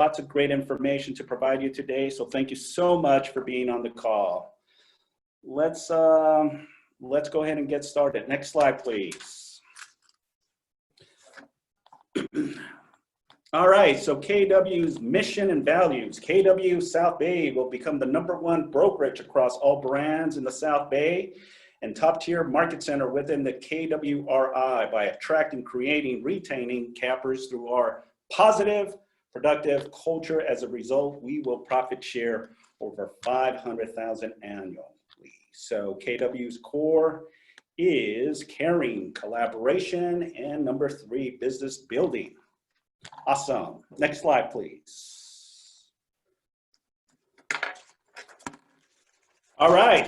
lots of great information to provide you today. So thank you so much for being on the call. Let's go ahead and get started. Next slide, please. All right, so KW's mission and values. KW South Bay will become the #1 brokerage across all brands in the South Bay and top-tier market center within the KWRI by attracting, creating, retaining cappers through our positive, productive culture. As a result, we will profit share over $500,000 annually. So KW's core is caring, collaboration, and #3, business building. Awesome. Next slide, please. All right.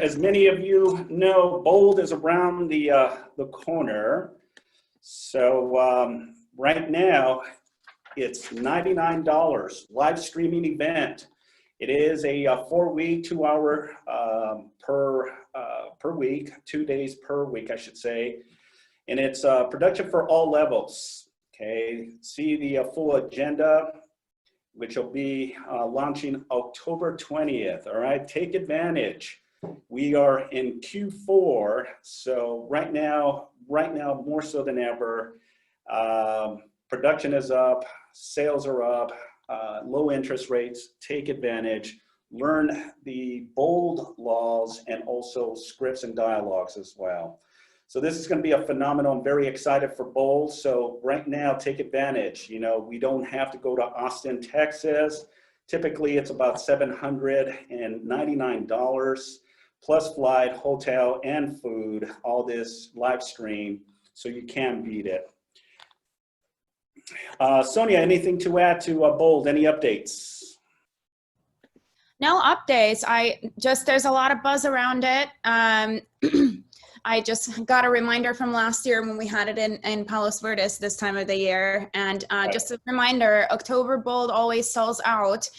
As many of you know, Bold is around the corner. So right now, it's $99 live streaming event. It is a 4-week, 2-hour per week, 2 days per week, I should say. And it's production for all levels. Okay, see the full agenda, which will be launching October 20th. All right, take advantage. We are in Q4, so right now more so than ever, production is up, sales are up, low interest rates. Take advantage. Learn the Bold laws and also scripts and dialogues as well. So this is going to be a phenomenal. I'm very excited for Bold. So right now, take advantage. You know, we don't have to go to Austin, Texas. Typically, it's about $799 plus flight, hotel, and food. All this live stream, so you can't beat it. Sonia, anything to add to Bold? Any updates? No updates. There's a lot of buzz around it. I just got a reminder from last year when we had it in Palos Verdes this time of the year. And just a reminder, October Bold always sells out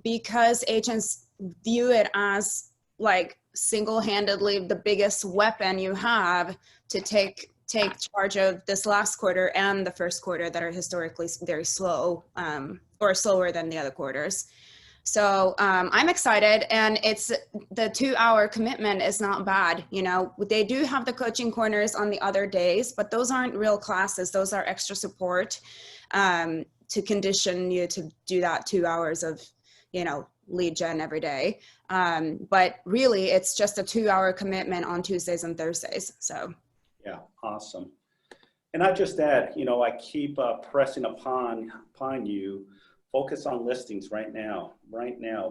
because agents view it as like single-handedly the biggest weapon you have to take charge of this last quarter and the first quarter that are historically very slow or slower than the other quarters. So I'm excited, and it's the 2-hour commitment is not bad. You know, they do have the coaching corners on the other days, but those aren't real classes. Those are extra support to condition you to do that 2 hours of, you know, lead gen every day. But really, it's just a 2-hour commitment on Tuesdays and Thursdays. So. Yeah, awesome. And I just add, you know, I keep pressing upon you. Focus on listings right now,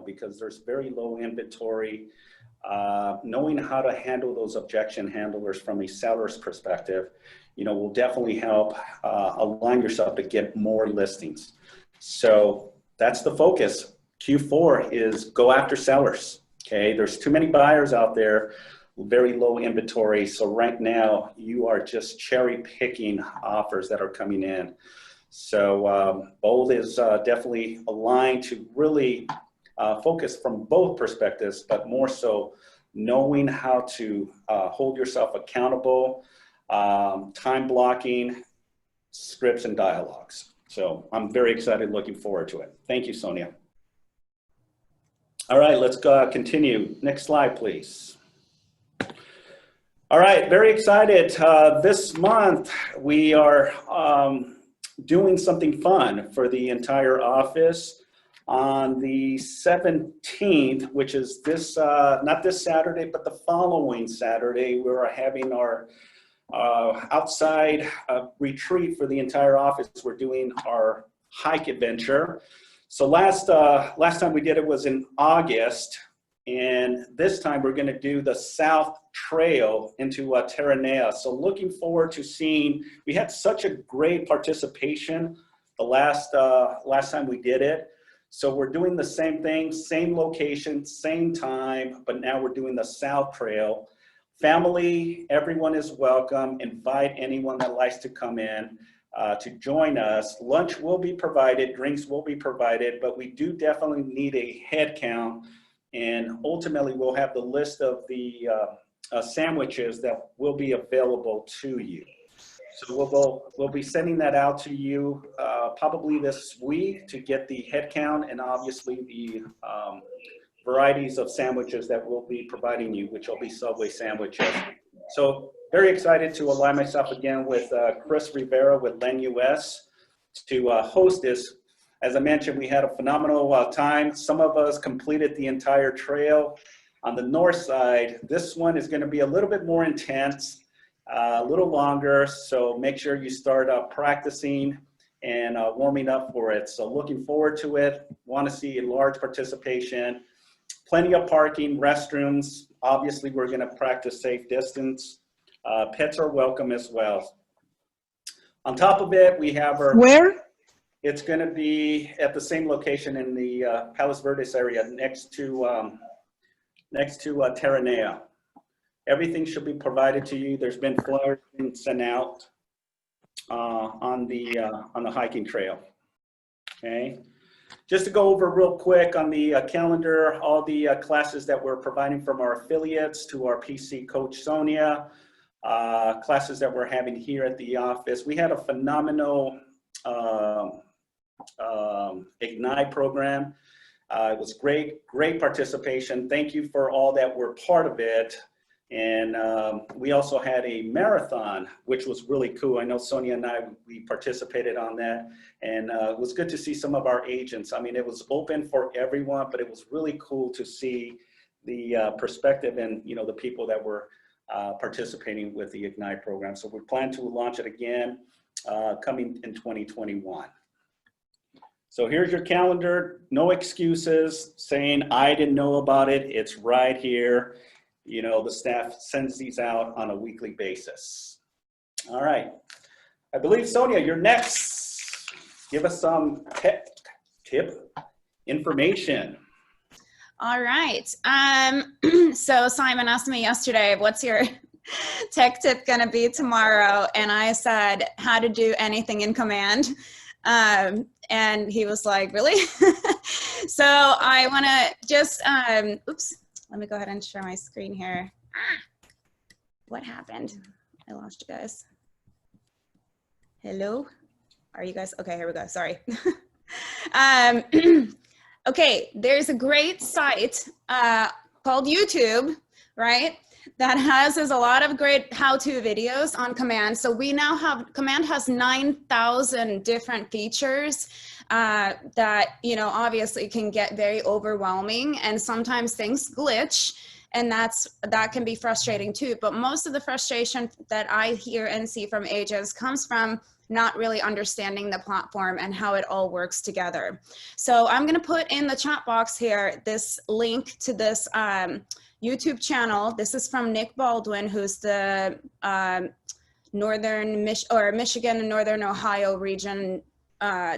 because there's very low inventory. Knowing how to handle those objection handlers from a seller's perspective, you know, will definitely help align yourself to get more listings. So that's the focus. Q4 is go after sellers. Okay, there's too many buyers out there, very low inventory. So right now you are just cherry picking offers that are coming in. So Bold is definitely aligned to really focus from both perspectives, but more so knowing how to hold yourself accountable, time blocking, scripts and dialogues. So I'm very excited, looking forward to it. Thank you, Sonia. All right, let's continue. Next slide, please. All right, very excited. This month we are doing something fun for the entire office on the 17th, which is this, not this Saturday, but the following Saturday. We're having our outside retreat for the entire office. We're doing our hike adventure. So last time we did it was in August, and this time we're going to do the South Trail into Terranea. So looking forward to seeing. We had such a great participation the last time we did it. So we're doing the same thing, same location, same time, but now we're doing the South Trail. Family, everyone is welcome. Invite anyone that likes to come in to join us. Lunch will be provided, drinks will be provided, but we do definitely need a head count. And ultimately, we'll have the list of the sandwiches that will be available to you. So we'll be sending that out to you probably this week to get the head count and obviously the varieties of sandwiches that we'll be providing you, which will be Subway sandwiches. So very excited to align myself again with Chris Rivera with Len US to host this. As I mentioned, we had a phenomenal time. Some of us completed the entire trail. On the north side, this one is going to be a little bit more intense, a little longer, so make sure you start practicing and warming up for it. So looking forward to it. Want to see a large participation, plenty of parking, restrooms. Obviously, we're going to practice safe distance. Pets are welcome as well. On top of it, we have our— Where? It's going to be at the same location in the Palos Verdes area, next to Terranea. Everything should be provided to you. There's been flyers being sent out on the hiking trail. Okay. Just to go over real quick on the calendar, all the classes that we're providing from our affiliates to our PC coach Sonia, classes that we're having here at the office. We had a phenomenal Ignite program. It was great participation. Thank you for all that were part of it. And we also had a marathon, which was really cool. I know Sonia and we participated on that, and it was good to see some of our agents. I mean, it was open for everyone, but it was really cool to see the perspective and, you know, the people that were participating with the Ignite program. So we plan to launch it again coming in 2021. So here's your calendar. No excuses saying I didn't know about it. It's right here. You know, the staff sends these out on a weekly basis. All right. I believe, Sonia, you're next. Give us some tip information. All right. So Simon asked me yesterday, what's your tech tip going to be tomorrow? And I said, how to do anything in Command. And he was like, really? So I want to just, oops. Let me go ahead and share my screen here. What happened? I lost you guys. Hello? Are you guys? Okay, here we go. Sorry. Okay, there's a great site called YouTube, right? That has a lot of great how-to videos on Command. So we now have, Command has 9,000 different features that, you know, obviously can get very overwhelming, and sometimes things glitch, and that can be frustrating too. But most of the frustration that I hear and see from agents comes from not really understanding the platform and how it all works together. So I'm gonna put in the chat box here this link to this YouTube channel. This is from Nick Baldwin, who's the Michigan and Northern Ohio region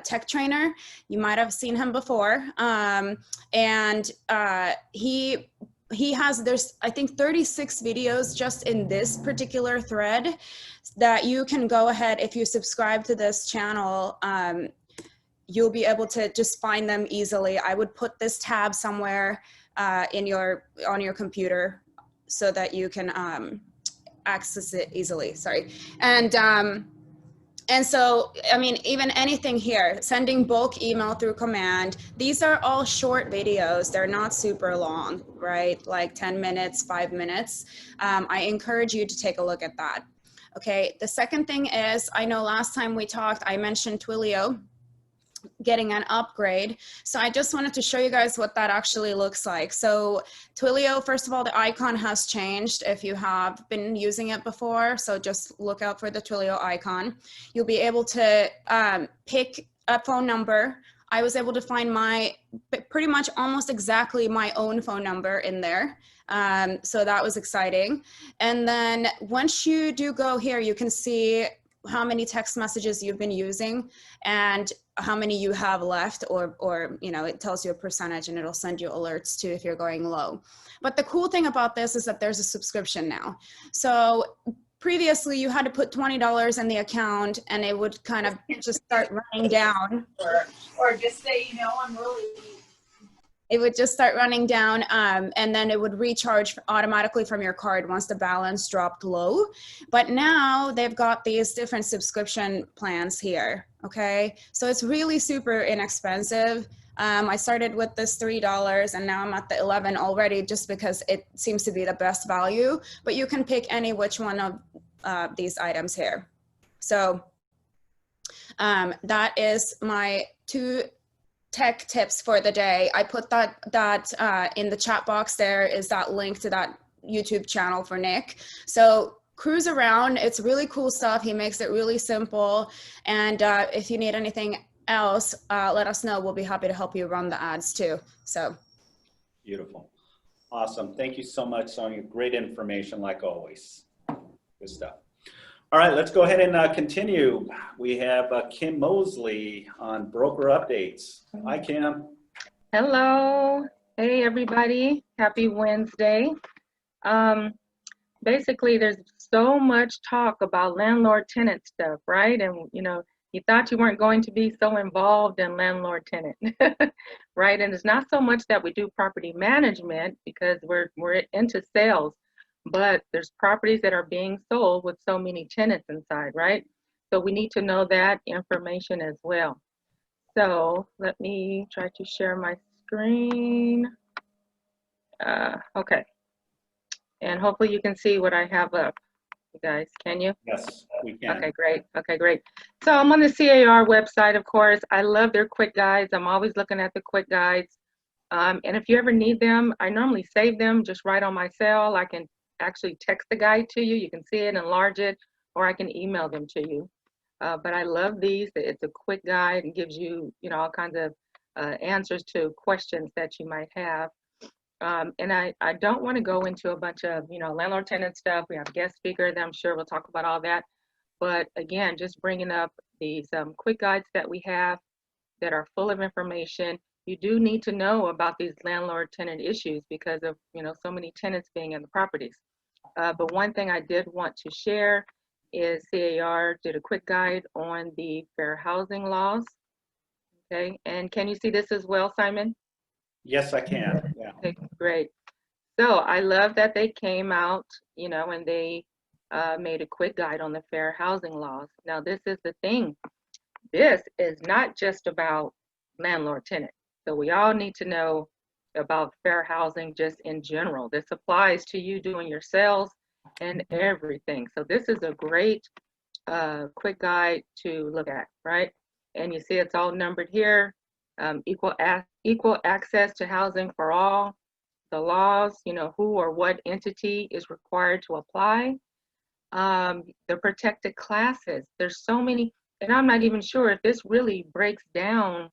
tech trainer. You might have seen him before. He has, there's I think 36 videos just in this particular thread that you can go ahead, if you subscribe to this channel, you'll be able to just find them easily. I would put this tab somewhere on your computer so that you can access it easily. Sorry. And so, I mean, even anything here, sending bulk email through Command, these are all short videos. They're not super long, right? Like 10 minutes, 5 minutes. I encourage you to take a look at that. Okay, the second thing is, I know last time we talked, I mentioned Twilio getting an upgrade. So I just wanted to show you guys what that actually looks like. So Twilio, first of all, the icon has changed if you have been using it before. So just look out for the Twilio icon. You'll be able to pick a phone number. I was able to find pretty much almost exactly my own phone number in there. So that was exciting. And then once you do go here, you can see how many text messages you've been using and how many you have left, or you know, it tells you a percentage and it'll send you alerts too if you're going low. But the cool thing about this is that there's a subscription now. So previously you had to put $20 in the account and it would kind of just start running down. Or just say, you know, I'm really it would just start running down, and then it would recharge automatically from your card once the balance dropped low. But now they've got these different subscription plans here, okay? So it's really super inexpensive. I started with this $3 and now I'm at the 11 already just because it seems to be the best value, but you can pick any which one of these items here. So that is my 2 tech tips for the day. I put that in the chat box. There is that link to that YouTube channel for Nick. So cruise around. It's really cool stuff. He makes it really simple. And if you need anything else, let us know. We'll be happy to help you run the ads too. So Beautiful. Awesome. Thank you so much, Sonia. Great information like always. Good stuff. All right, let's go ahead and continue. We have Kim Mosley on broker updates. Hi, Kim. Hello. Hey, everybody. Happy Wednesday. Basically, there's so much talk about landlord-tenant stuff, right? And, you know, you thought you weren't going to be so involved in landlord-tenant, right? And it's not so much that we do property management because we're into sales, but there's properties that are being sold with so many tenants inside, right? So we need to know that information as well. So let me try to share my screen. Okay. And hopefully you can see what I have up. You guys, can you? Yes, we can. Okay, great. Okay, great. So I'm on the CAR website, of course. I love their quick guides. I'm always looking at the quick guides. And if you ever need them, I normally save them just right on my cell. I can actually text the guide to you. You can see it, enlarge it, or I can email them to you. But I love these. It's a quick guide and gives you, you know, all kinds of answers to questions that you might have. And I don't want to go into a bunch of, you know, landlord-tenant stuff. We have guest speakers. I'm sure we'll talk about all that. But again, just bringing up these quick guides that we have that are full of information. You do need to know about these landlord-tenant issues because of, you know, so many tenants being in the properties. But one thing I did want to share is CAR did a quick guide on the fair housing laws. Okay, and can you see this as well, Simon? Yes, I can. Yeah. Okay, great. So I love that they came out, you know, and they made a quick guide on the fair housing laws. Now, this is the thing. This is not just about landlord-tenant. So we all need to know about fair housing just in general. This applies to you doing your sales and everything. So this is a great quick guide to look at, right? And you see it's all numbered here. Equal access to housing for all, the laws, you know, who or what entity is required to apply, the protected classes. There's so many, and I'm not even sure if this really breaks down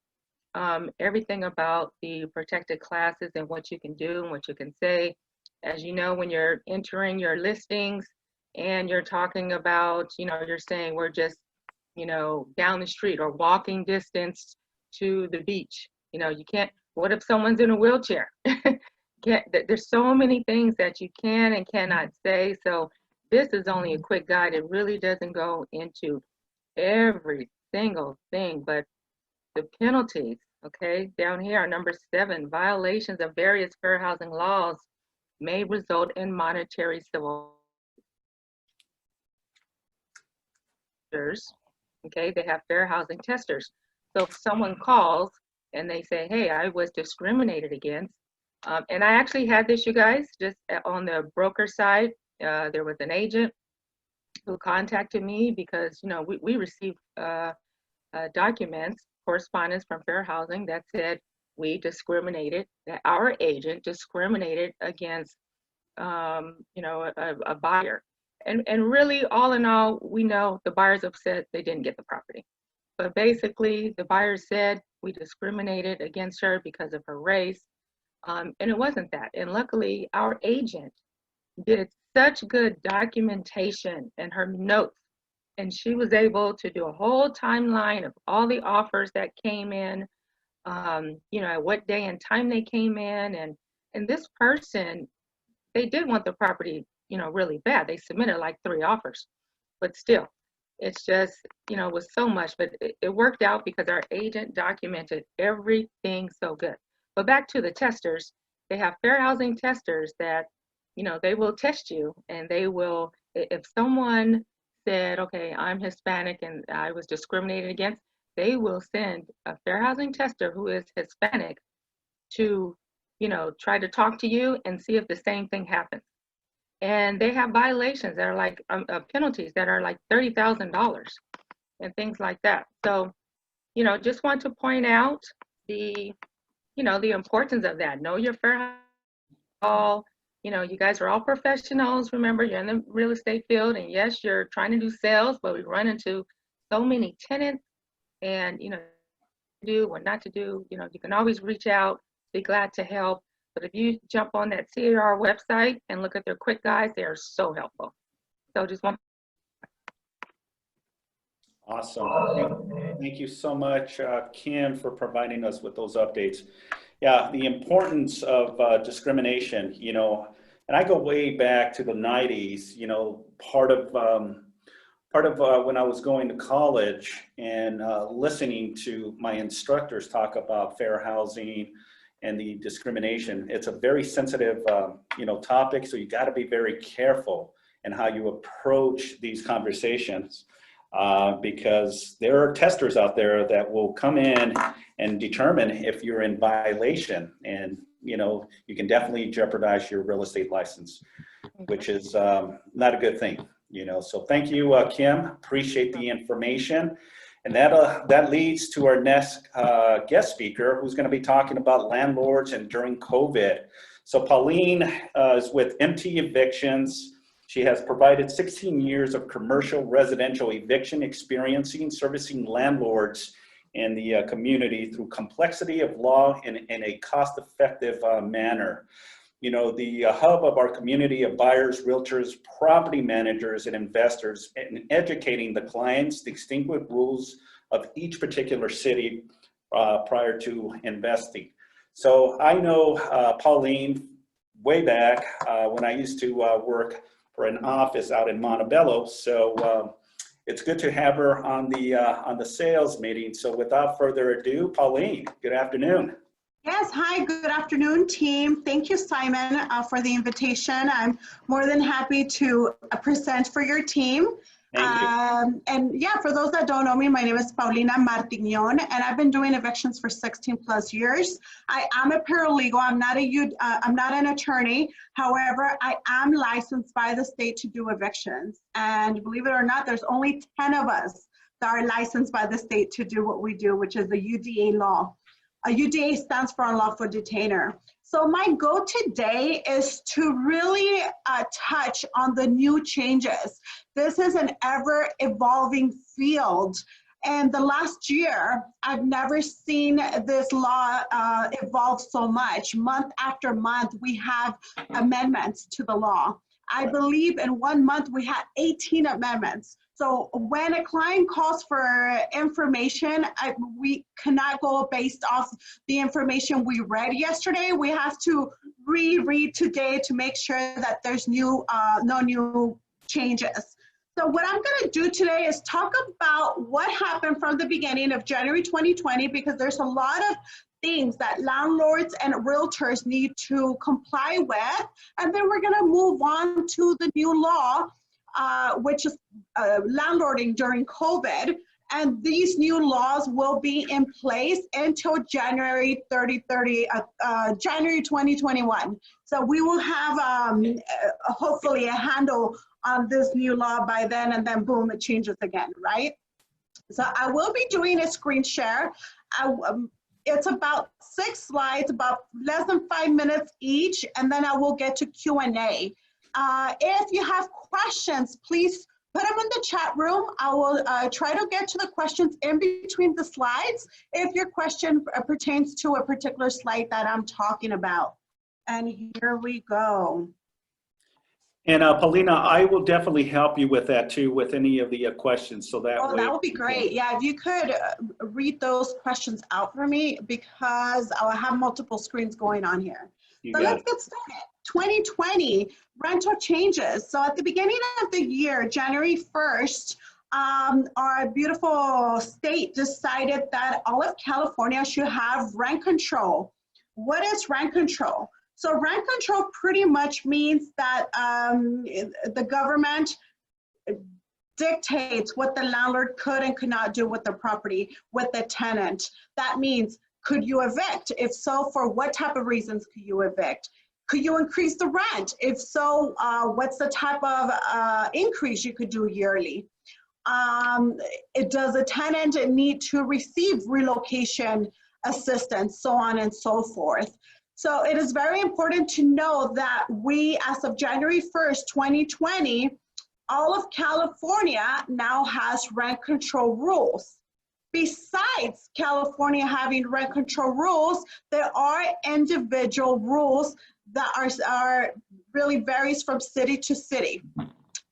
everything about the protected classes and what you can do and what you can say. As you know, when you're entering your listings and you're talking about, you know, you're saying we're just, you know, down the street or walking distance to the beach. You know, you can't, what if someone's in a wheelchair? There's so many things that you can and cannot say. So this is only a quick guide. It really doesn't go into every single thing, but the penalties, okay, down here are number 7, violations of various fair housing laws may result in monetary civil. Okay, they have fair housing testers. So if someone calls and they say, hey, I was discriminated against, and I actually had this, you guys, just on the broker side, there was an agent who contacted me because, you know, we received documents, correspondence from fair housing that said we discriminated, that our agent discriminated against, you know, a buyer. And really, all in all, we know the buyer's upset they didn't get the property. But basically, the buyer said we discriminated against her because of her race, and it wasn't that. And luckily, our agent did such good documentation in her notes, and she was able to do a whole timeline of all the offers that came in, you know, at what day and time they came in, and this person, they did want the property, you know, really bad. They submitted like 3 offers, but still. It's just, you know, it was so much, but it worked out because our agent documented everything so good. But back to the testers, they have fair housing testers that, they will test you, and they will, if someone said, okay, I'm Hispanic and I was discriminated against, they will send a fair housing tester who is Hispanic to, try to talk to you and see if the same thing happens. And they have violations that are like penalties that are like $30,000 and things like that. So, just want to point out the importance of that. Know your fair housing. You guys are all professionals. Remember, you're in the real estate field, and yes, you're trying to do sales, but we run into so many tenants, and do what not to do. You can always reach out. Be glad to help. But if you jump on that CAR website and look at their quick guides, they are so helpful. So just one. Awesome. Thank you so much, Kim, for providing us with those updates. Yeah, the importance of discrimination, and I go way back to the 90s, part of when I was going to college and listening to my instructors talk about fair housing and the discrimination. It's a very sensitive, topic, so you got to be very careful in how you approach these conversations. Because there are testers out there that will come in and determine if you're in violation, and you can definitely jeopardize your real estate license, which is not a good thing. So thank you, Kim. Appreciate the information, and that leads to our next guest speaker, who's going to be talking about landlords and during COVID. So Pauline is with MT Evictions. She has provided 16 years of commercial residential eviction experience servicing landlords in the community through complexity of law in a cost-effective manner. The hub of our community of buyers, realtors, property managers, and investors, and educating the clients distinct rules of each particular city prior to investing. So I know Pauline way back when I used to work for an office out in Montebello. So it's good to have her on the sales meeting. So without further ado, Pauline, good afternoon. Yes, hi, good afternoon, team. Thank you, Simon, for the invitation. I'm more than happy to present for your team. Thank you. And yeah, for those that don't know me, my name is Paulina Martignon, and I've been doing evictions for 16 plus years. I am a paralegal. I'm not an attorney. However, I am licensed by the state to do evictions. And believe it or not, there's only 10 of us that are licensed by the state to do what we do, which is the UDA law. UDA stands for unlawful detainer. So my goal today is to really touch on the new changes. This is an ever evolving field. And the last year, I've never seen this law evolve so much. Month after month, we have amendments to the law. I believe in 1 month, we had 18 amendments. So when a client calls for information, we cannot go based off the information we read yesterday. We have to reread today to make sure that there's no new changes. So what I'm going to do today is talk about what happened from the beginning of January 2020, because there's a lot of things that landlords and realtors need to comply with. And then we're going to move on to the new law, which is landlording during COVID. And these new laws will be in place until January 2021. So we will have hopefully a handle on this new law by then, and then boom, it changes again, right? So I will be doing a screen share. It's about 6 slides, about less than 5 minutes each, and then I will get to Q&A. If you have questions, please put them in the chat room. I will try to get to the questions in between the slides if your question pertains to a particular slide that I'm talking about. And here we go. And Paulina, I will definitely help you with that too, with any of the questions. So that way, that would be great. Yeah, if you could read those questions out for me, because I'll have multiple screens going on here. So let's get started. 2020 rental changes. So at the beginning of the year, January 1st, our beautiful state decided that all of California should have rent control. what is rent control? So rent control pretty much means that the government dictates what the landlord could and could not do with the property, with the tenant. That means, could you evict? If so, for what type of reasons could you evict? Could you increase the rent? If so, what's the type of increase you could do yearly? Does a tenant need to receive relocation assistance, so on and so forth? So it is very important to know that we, as of January 1st, 2020, all of California now has rent control rules. Besides California having rent control rules, there are individual rules that are really varies from city to city.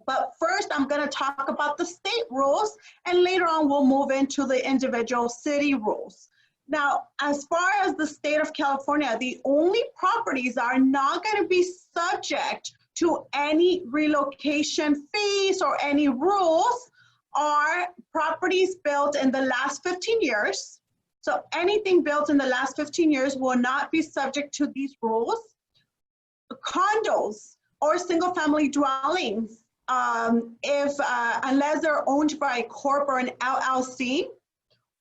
But first, I'm going to talk about the state rules, and later on, we'll move into the individual city rules. Now, as far as the state of California, the only properties that are not going to be subject to any relocation fees or any rules are properties built in the last 15 years. So anything built in the last 15 years will not be subject to these rules. Condos or single family dwellings, unless they're owned by a corp or an LLC,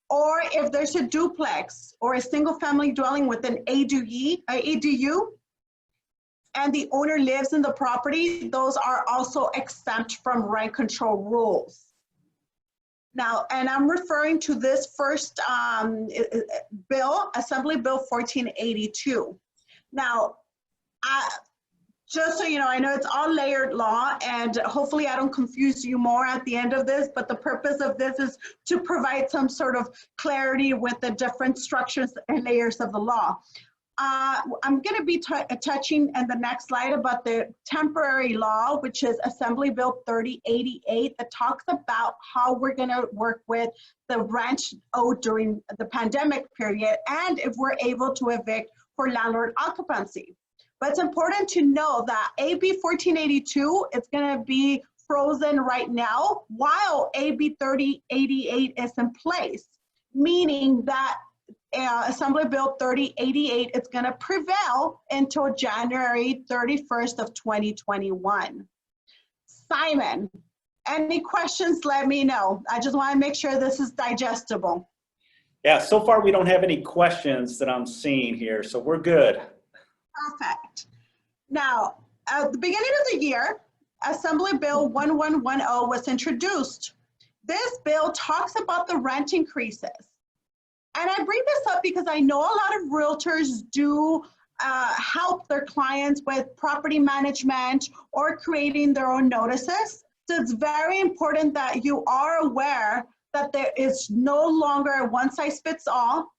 or if there's a duplex or a single family dwelling with an ADU, and the owner lives in the property, those are also exempt from rent control rules. Now, and I'm referring to this first bill, Assembly Bill 1482. Now, just so you know, I know it's all layered law, and hopefully I don't confuse you more at the end of this, but the purpose of this is to provide some sort of clarity with the different structures and layers of the law. I'm going to be touching in the next slide about the temporary law, which is Assembly Bill 3088, that talks about how we're going to work with the rent owed during the pandemic period, and if we're able to evict for landlord occupancy. But it's important to know that AB 1482 is going to be frozen right now while AB 3088 is in place, meaning that Assembly Bill 3088 is going to prevail until January 31st of 2021. Simon, any questions, let me know. I just want to make sure this is digestible. Yeah, so far we don't have any questions that I'm seeing here, so we're good. Perfect. Now, at the beginning of the year, Assembly Bill 1110 was introduced. This bill talks about the rent increases. And I bring this up because I know a lot of realtors do help their clients with property management or creating their own notices. So it's very important that you are aware that there is no longer a one-size-fits-all,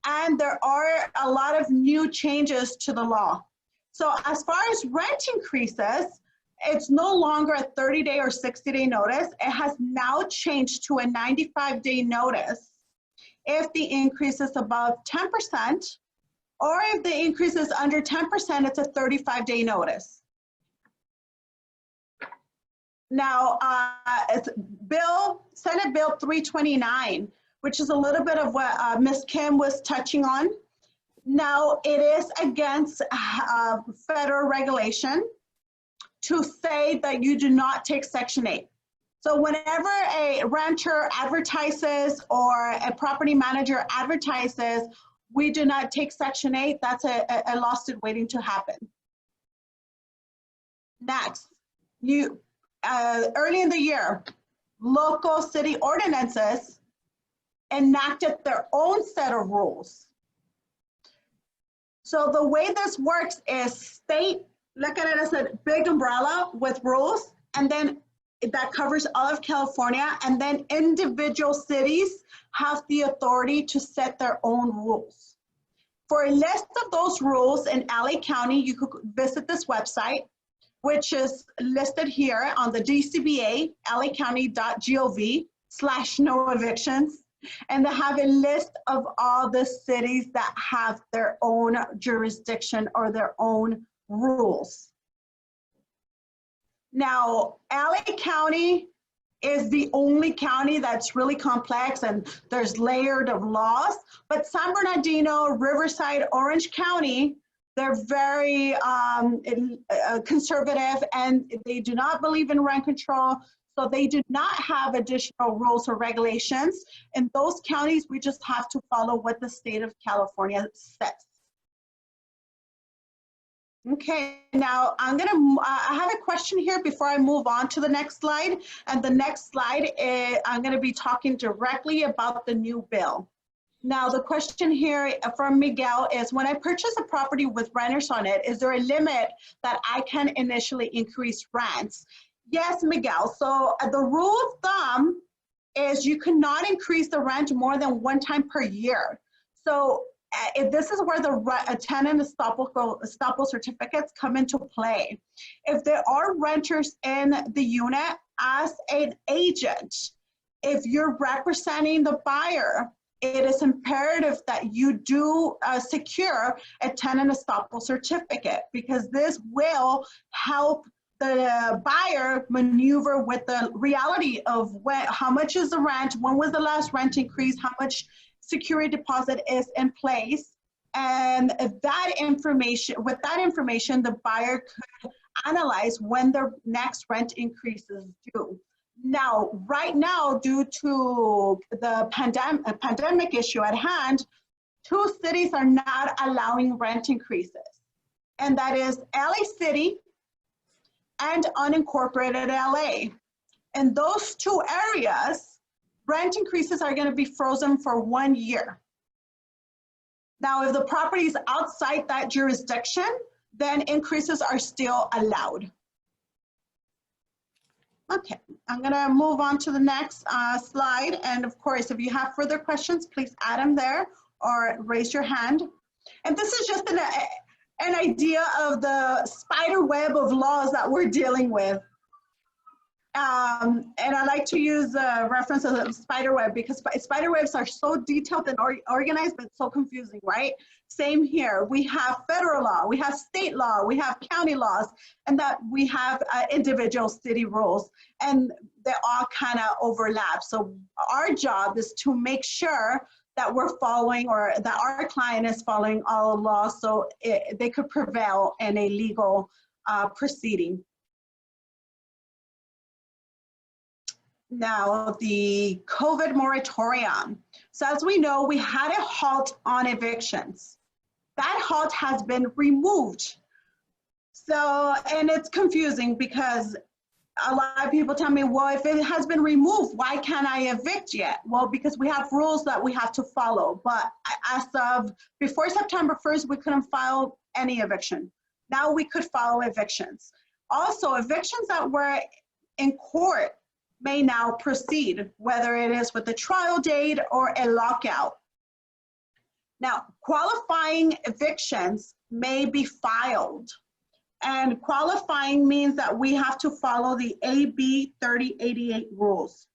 and there are a lot of new changes to the law. So as far as rent increases, it's no longer a 30-day or 60-day notice. It has now changed to a 95-day notice if the increase is above 10%, or if the increase is under 10%, it's a 35-day notice. Now, it's Senate Bill 329, which is a little bit of what Ms. Kim was touching on. Now, it is against federal regulation to say that you do not take Section 8. So whenever a renter advertises or a property manager advertises, we do not take Section 8, that's a lawsuit waiting to happen. Next, early in the year, local city ordinances enacted their own set of rules. So the way this works is state, look at it as a big umbrella with rules, and then that covers all of California, and then individual cities have the authority to set their own rules. For a list of those rules in LA County, you could visit this website, which is listed here on the DCBA, lacounty.gov/no evictions, and they have a list of all the cities that have their own jurisdiction or their own rules. Now, LA County is the only county that's really complex and there's layered of laws. But San Bernardino, Riverside, Orange County, they're very conservative and they do not believe in rent control. So they do not have additional rules or regulations. In those counties, we just have to follow what the state of California says. Okay, now I have a question here before I move on to the next slide. And the next slide, I'm gonna be talking directly about the new bill. Now the question here from Miguel is, when I purchase a property with renters on it, is there a limit that I can initially increase rents? Yes, Miguel, so the rule of thumb is you cannot increase the rent more than one time per year. So if this is where the tenant estoppel certificates come into play. If there are renters in the unit, as an agent, if you're representing the buyer, it is imperative that you do secure a tenant estoppel certificate, because this will help the buyer maneuver with the reality of how much is the rent, when was the last rent increase, how much security deposit is in place. And with that information, the buyer could analyze when the next rent increase is due. Now, right now, due to the pandemic issue at hand, 2 cities are not allowing rent increases. And that is LA City and unincorporated LA. In those 2 areas, rent increases are going to be frozen for 1 year. Now, if the property is outside that jurisdiction, then increases are still allowed. Okay, I'm going to move on to the next slide. And of course, if you have further questions, please add them there or raise your hand. And this is just an idea of the spider web of laws that we're dealing with. And I like to use references of spider web because spider webs are so detailed and organized, but so confusing, right? Same here. We have federal law, we have state law, we have county laws, and that we have individual city rules, and they all kind of overlap. So our job is to make sure that we're following, or that our client is following all laws, so they could prevail in a legal proceeding. Now, the COVID moratorium. So as we know, we had a halt on evictions. That halt has been removed. So, and it's confusing because a lot of people tell me, well, if it has been removed, why can't I evict yet? Well, because we have rules that we have to follow. But as of before September 1st, we couldn't file any eviction. Now we could file evictions. Also, evictions that were in court may now proceed, whether it is with a trial date or a lockout. Now, qualifying evictions may be filed. And qualifying means that we have to follow the AB 3088 rules.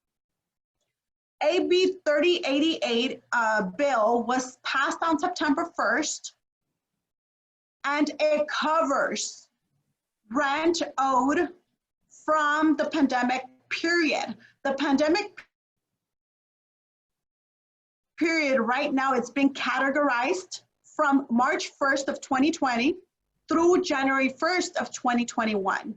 AB 3088 bill was passed on September 1st, and it covers rent owed from the pandemic period. The pandemic period right now, it's been categorized from March 1st of 2020 through January 1st of 2021.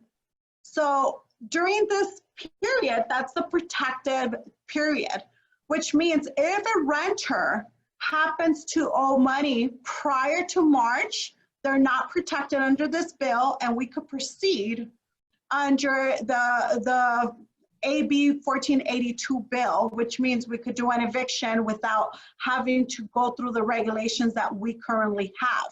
So during this period, that's the protected period, which means if a renter happens to owe money prior to March, they're not protected under this bill, and we could proceed under the AB 1482 bill, which means we could do an eviction without having to go through the regulations that we currently have.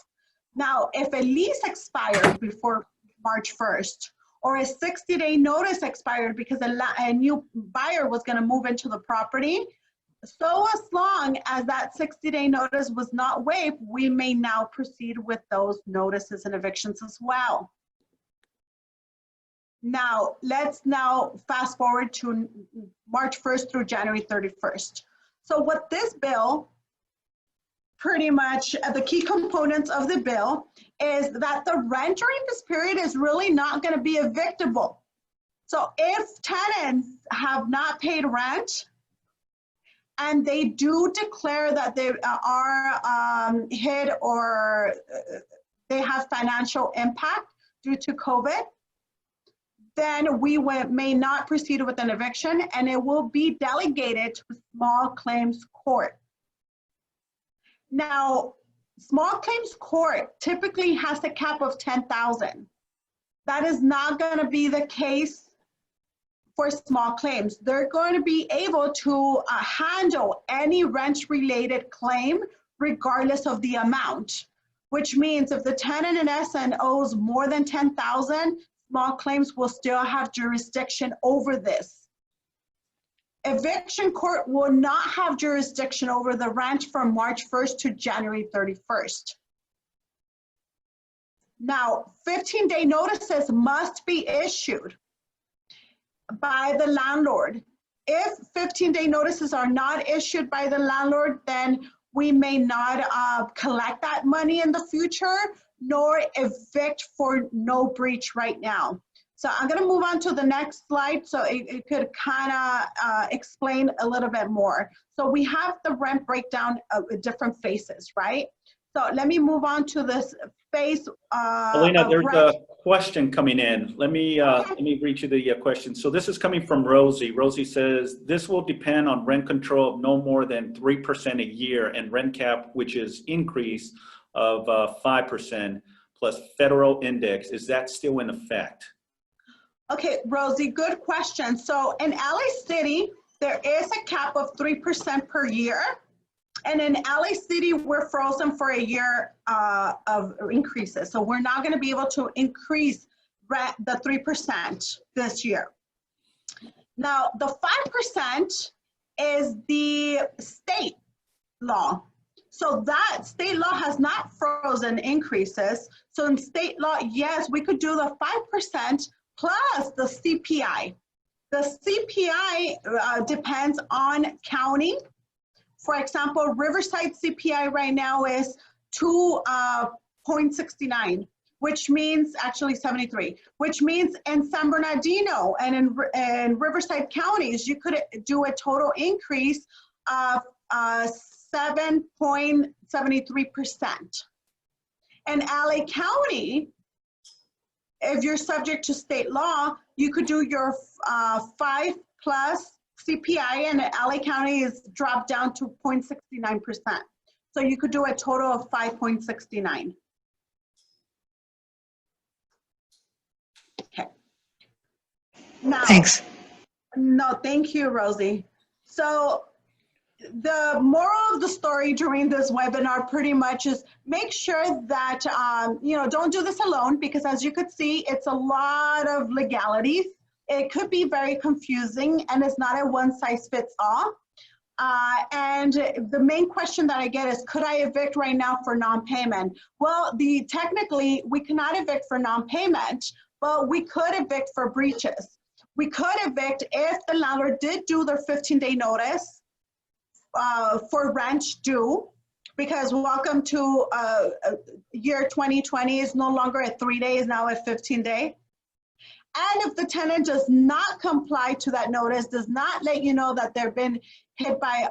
Now, if a lease expired before March 1st, or a 60-day notice expired because a new buyer was going to move into the property, so as long as that 60-day notice was not waived, we may now proceed with those notices and evictions as well. Now, let's now fast forward to March 1st through January 31st. So what this bill, pretty much the key components of the bill, is that the rent during this period is really not going to be evictable. So if tenants have not paid rent and they do declare that they are hit or they have financial impact due to COVID, then we may not proceed with an eviction and it will be delegated to small claims court. Now, small claims court typically has a cap of 10,000. That is not going to be the case for small claims. They're going to be able to handle any rent-related claim regardless of the amount, which means if the tenant in essence owes more than 10,000, small claims will still have jurisdiction over this. Eviction court will not have jurisdiction over the rent from March 1st to January 31st. Now, 15-day notices must be issued by the landlord. If 15-day notices are not issued by the landlord, then we may not collect that money in the future, nor evict for no breach right now. So I'm gonna move on to the next slide so it could kind of explain a little bit more. So we have the rent breakdown of different phases, right? So let me move on to this phase. Paulina, there's a question coming in. Let me read you the question. So this is coming from Rosie. Rosie says, this will depend on rent control of no more than 3% a year and rent cap, which is increase of 5% plus federal index. Is that still in effect? Okay, Rosie, good question. So in LA City, there is a cap of 3% per year. And in LA City, we're frozen for a year of increases. So we're not going to be able to increase the 3% this year. Now, the 5% is the state law. So that state law has not frozen increases. So in state law, yes, we could do the 5% plus the CPI. The CPI depends on county. For example, Riverside CPI right now is 2.69, which means actually 73, which means in San Bernardino and in Riverside counties, you could do a total increase of 7.73%. In LA County, if you're subject to state law, you could do your 5 plus CPI, and LA County is dropped down to 0.69%. So you could do a total of 5.69. Okay. Now, thanks. No, thank you, Rosie. So the moral of the story during this webinar pretty much is make sure that, don't do this alone, because as you could see, it's a lot of legalities. It could be very confusing and it's not a one size fits all. And the main question that I get is, could I evict right now for non-payment? Well, technically we cannot evict for non-payment, but we could evict for breaches. We could evict if the landlord did do their 15-day notice for rent due, because welcome to year 2020 is no longer a 3-day, is now a 15-day. And if the tenant does not comply to that notice, does not let you know that they've been hit by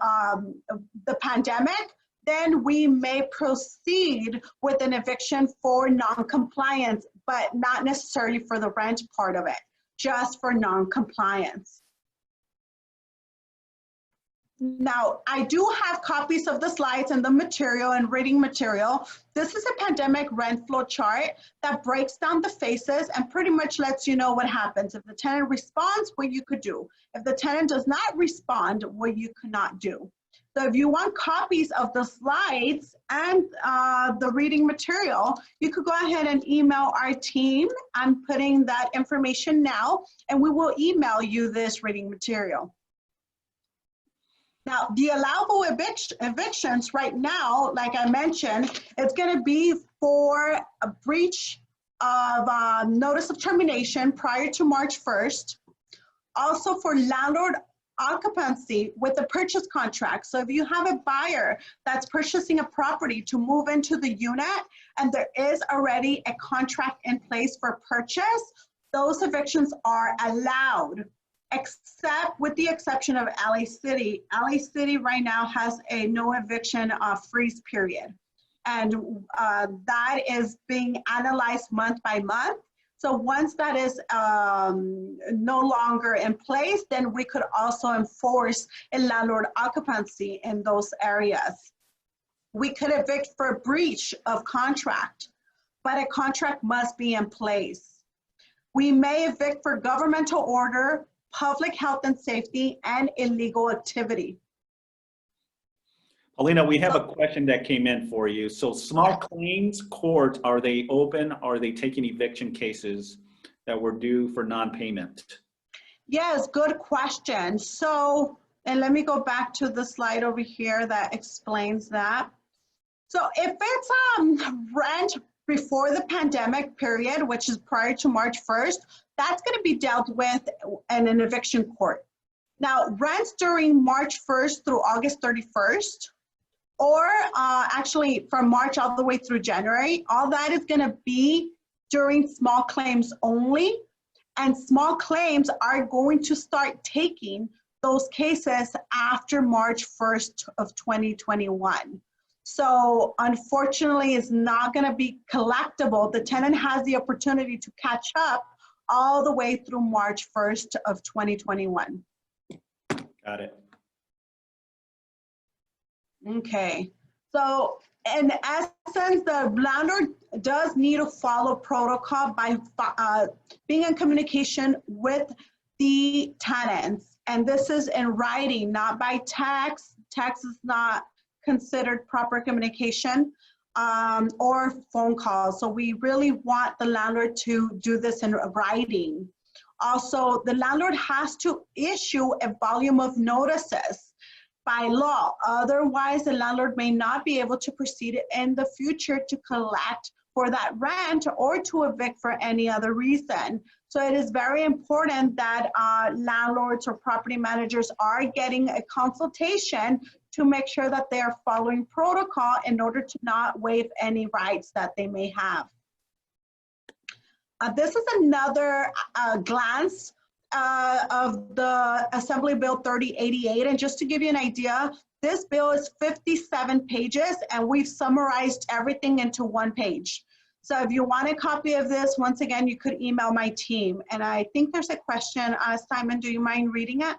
the pandemic, then we may proceed with an eviction for non-compliance, but not necessarily for the rent part of it, just for non-compliance. Now, I do have copies of the slides and the material and reading material. This is a pandemic rent flow chart that breaks down the phases and pretty much lets you know what happens. If the tenant responds, what you could do. If the tenant does not respond, what you cannot do. So if you want copies of the slides and the reading material, you could go ahead and email our team. I'm putting that information now, and we will email you this reading material. Now, the allowable evictions right now, like I mentioned, it's going to be for a breach of notice of termination prior to March 1st. Also for landlord occupancy with the purchase contract. So if you have a buyer that's purchasing a property to move into the unit and there is already a contract in place for purchase, those evictions are allowed, except with the exception of LA City. LA City right now has a no eviction freeze period. And that is being analyzed month by month. So once that is no longer in place, then we could also enforce a landlord occupancy in those areas. We could evict for breach of contract, but a contract must be in place. We may evict for governmental order, public health and safety, and illegal activity. Paulina, we have a question that came in for you. So small claims court, are they open? Are they taking eviction cases that were due for non-payment? Yes, good question. So, and let me go back to the slide over here that explains that. So if it's rent before the pandemic period, which is prior to March 1st, that's going to be dealt with in an eviction court. Now, rents during March 1st through August 31st, or actually from March all the way through January, all that is going to be during small claims only. And small claims are going to start taking those cases after March 1st of 2021. So unfortunately, it's not going to be collectible. The tenant has the opportunity to catch up all the way through March 1st of 2021. Got it. Okay, so in essence, the landlord does need to follow protocol by being in communication with the tenants. And this is in writing, not by text. Text is not considered proper communication, or phone calls. So we really want the landlord to do this in writing. Also, the landlord has to issue a volume of notices by law. Otherwise, the landlord may not be able to proceed in the future to collect for that rent or to evict for any other reason. So it is very important that landlords or property managers are getting a consultation to make sure that they are following protocol in order to not waive any rights that they may have. This is another glance of the Assembly Bill 3088. And just to give you an idea, this bill is 57 pages and we've summarized everything into one page. So if you want a copy of this, once again, you could email my team. And I think there's a question. Simon, do you mind reading it?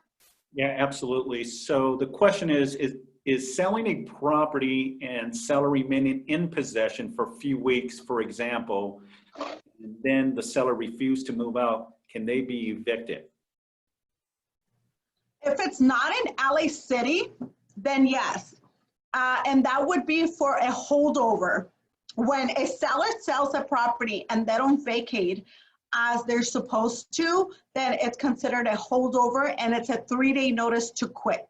Yeah, absolutely. So the question is selling a property and seller remaining in possession for a few weeks, for example, and then the seller refused to move out, can they be evicted? If it's not in LA City, then yes. And that would be for a holdover. When a seller sells a property and they don't vacate as they're supposed to, then it's considered a holdover and it's a 3-day notice to quit.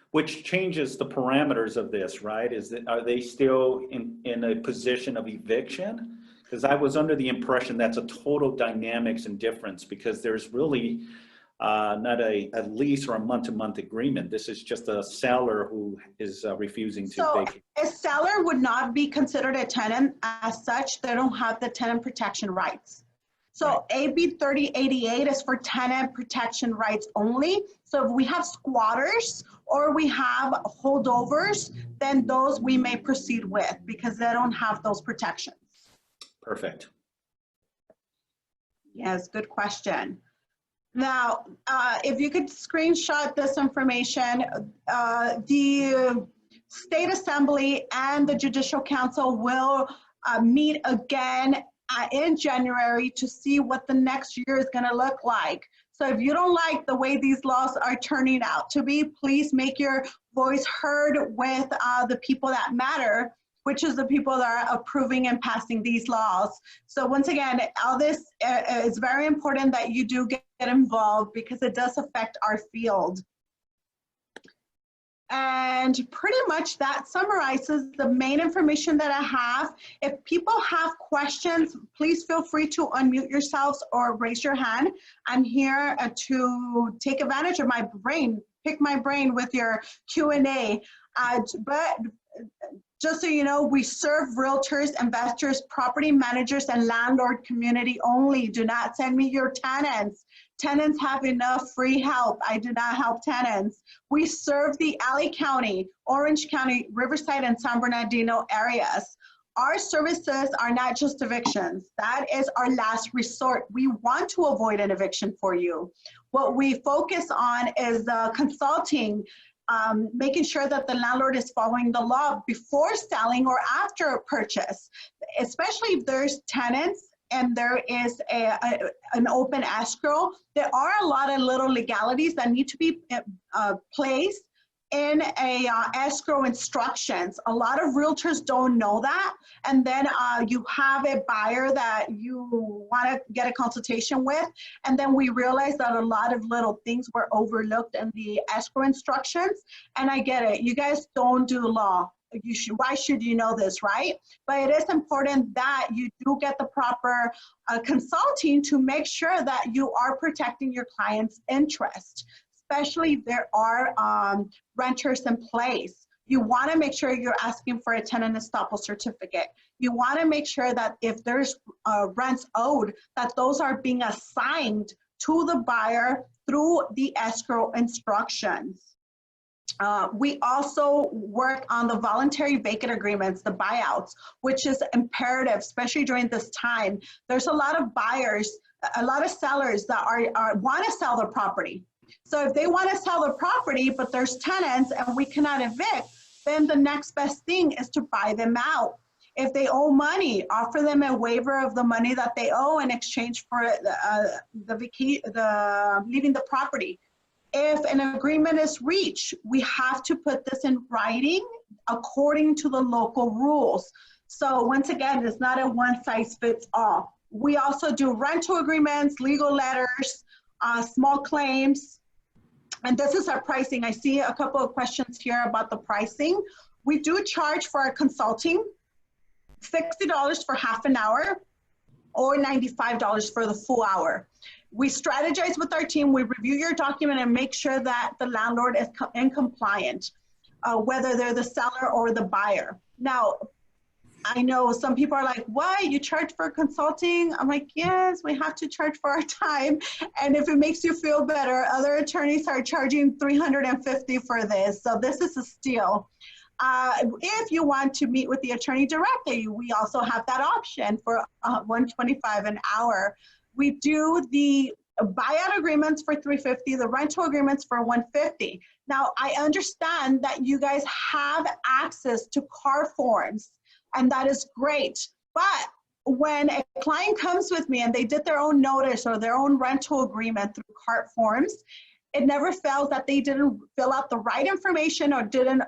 Which changes the parameters of this, right? Are they still in a position of eviction? Because I was under the impression that's a total dynamics and difference, because there's really not a lease or a month-to-month agreement. This is just a seller who is refusing to vacate. A seller would not be considered a tenant as such. They don't have the tenant protection rights. So right. AB 3088 is for tenant protection rights only. So if we have squatters or we have holdovers, then those we may proceed with because they don't have those protections. Perfect. Yes, good question. Now, if you could screenshot this information, the State Assembly and the Judicial Council will meet again in January to see what the next year is going to look like. So if you don't like the way these laws are turning out to be, please make your voice heard with the people that matter, which is the people that are approving and passing these laws. So once again, all this is very important that you do get involved because it does affect our field. And pretty much that summarizes the main information that I have. If people have questions, please feel free to unmute yourselves or raise your hand. I'm here to take advantage of my brain, pick my brain with your Q&A. But Just so you know, we serve realtors, investors, property managers, and landlord community only. Do not send me your tenants. Tenants have enough free help. I do not help tenants. We serve the LA County, Orange County, Riverside, and San Bernardino areas. Our services are not just evictions. That is our last resort. We want to avoid an eviction for you. What we focus on is the consulting, making sure that the landlord is following the law before selling or after a purchase, especially if there's tenants and there is an open escrow. There are a lot of little legalities that need to be placed in a escrow instructions. A lot of realtors don't know that. And then you have a buyer that you want to get a consultation with. And then we realize that a lot of little things were overlooked in the escrow instructions. And I get it. You guys don't do law. Why should you know this, right? But it is important that you do get the proper consulting to make sure that you are protecting your client's interest. Especially if there are renters in place. You want to make sure you're asking for a tenant estoppel certificate. You want to make sure that if there's rents owed, that those are being assigned to the buyer through the escrow instructions. We also work on the voluntary vacant agreements, the buyouts, which is imperative, especially during this time. There's a lot of buyers, a lot of sellers that want to sell their property. So if they want to sell the property, but there's tenants and we cannot evict, then the next best thing is to buy them out. If they owe money, offer them a waiver of the money that they owe in exchange for leaving the property. If an agreement is reached, we have to put this in writing according to the local rules. So once again, it's not a one-size-fits-all. We also do rental agreements, legal letters, small claims. And this is our pricing. I see a couple of questions here about the pricing. We do charge for our consulting, $60 for half an hour or $95 for the full hour. We strategize with our team. We review your document and make sure that the landlord is in compliant, whether they're the seller or the buyer. Now, I know some people are like, why, you charge for consulting? I'm like, yes, we have to charge for our time. And if it makes you feel better, other attorneys are charging $350 for this. So this is a steal. If you want to meet with the attorney directly, we also have that option for $125 an hour. We do the buyout agreements for $350, the rental agreements for $150. Now, I understand that you guys have access to CAR forms, and that is great. But when a client comes with me and they did their own notice or their own rental agreement through CART forms, it never fails that they didn't fill out the right information or didn't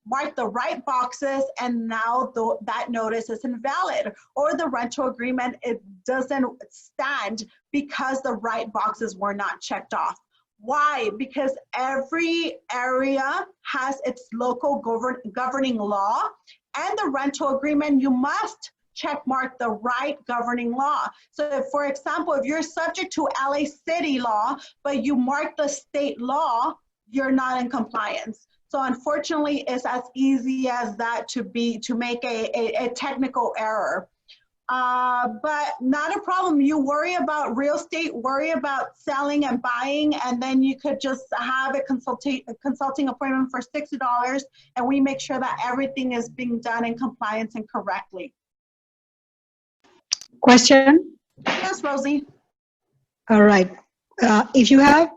mark the right boxes, and now that notice is invalid, or the rental agreement, it doesn't stand because the right boxes were not checked off. Why? Because every area has its local governing law, and the rental agreement, you must check mark the right governing law. So if, for example, if you're subject to LA City law, but you mark the state law, you're not in compliance. So unfortunately, it's as easy as that to make a technical error. But not a problem. You worry about real estate, worry about selling and buying, and then you could just have a consulting appointment for $60, and we make sure that everything is being done in compliance and correctly. Question? Yes, Rosie. All right. If you have